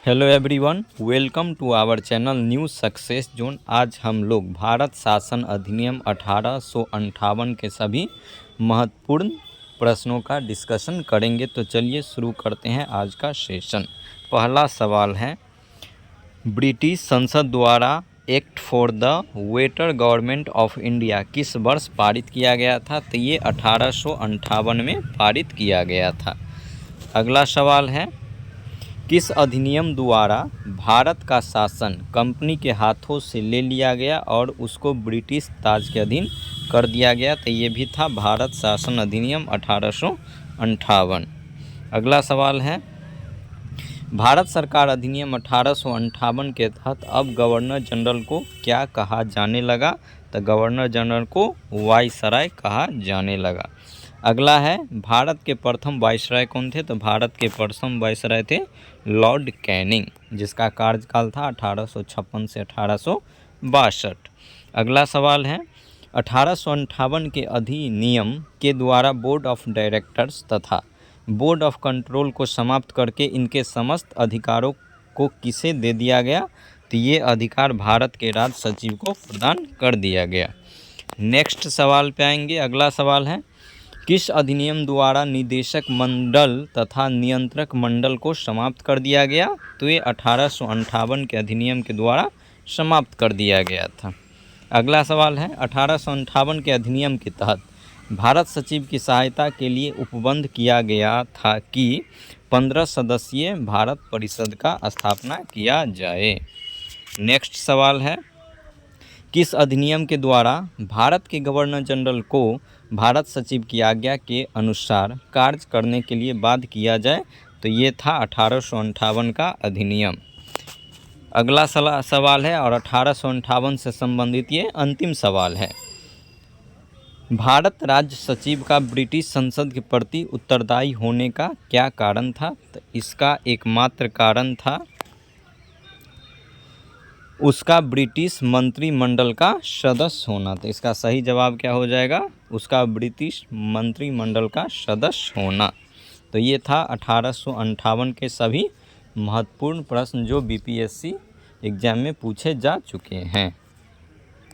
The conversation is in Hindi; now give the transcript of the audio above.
Hello everyone, welcome to our channel new success zone. आज हम लोग भारत शासन अधिनियम 1858 के सभी महत्वपूर्ण प्रश्नों का डिस्कशन करेंगे। तो चलिए शुरू करते हैं आज का सेशन। पहला सवाल है, ब्रिटिश संसद द्वारा act for the waiter government of India किस वर्ष पारित किया गया था? तो ये 1858 में पारित किया गया था। अगला सवाल है, किस अधिनियम द्वारा भारत का शासन कंपनी के हाथों से ले लिया गया और उसको ब्रिटिश ताज के अधीन कर दिया गया? तो ये भी था भारत शासन अधिनियम 1858। अगला सवाल है, भारत सरकार अधिनियम 1858 के तहत अब गवर्नर जनरल को क्या कहा जाने लगा? तो गवर्नर जनरल को वायसराय कहा जाने लगा। अगला है, भारत के प्रथम वायसराय कौन थे? तो भारत के प्रथम वायसराय थे लॉर्ड कैनिंग, जिसका कार्यकाल था 1856 से 1862। अगला सवाल है, 1858 के अधिनियम के द्वारा बोर्ड ऑफ डायरेक्टर्स तथा बोर्ड ऑफ कंट्रोल को समाप्त करके इनके समस्त अधिकारों को किसे दे दिया गया? तो ये अधिकार भारत के राज सचिव को प्रदान कर दिया गया। नेक्स्ट सवाल पे आएंगे। अगला सवाल है, किस अधिनियम द्वारा निदेशक मंडल तथा नियंत्रक मंडल को समाप्त कर दिया गया? तो ये 1858 के अधिनियम के द्वारा समाप्त कर दिया गया था। अगला सवाल है, 1858 के अधिनियम के तहत भारत सचिव की सहायता के लिए उपबंध किया गया था कि 15 सदस्यीय भारत परिषद का स्थापना किया जाए। नेक्स्ट सवाल है, किस अधिनियम के द्वारा भारत के गवर्नर जनरल को भारत सचिव की आज्ञा के अनुसार कार्य करने के लिए बाध्य किया जाए? तो ये था 1858 का अधिनियम। अगला सवाल है और 1858 से संबंधित ये अंतिम सवाल है, भारत राज्य सचिव का ब्रिटिश संसद के प्रति उत्तरदायी होने का क्या कारण था? तो इसका एकमात्र कारण था उसका ब्रिटिश मंत्रिमंडल का सदस्य होना। तो इसका सही जवाब क्या हो जाएगा? उसका ब्रिटिश मंत्रिमंडल का सदस्य होना। तो ये था 1858 के सभी महत्वपूर्ण प्रश्न जो बीपीएससी एग्जाम में पूछे जा चुके हैं।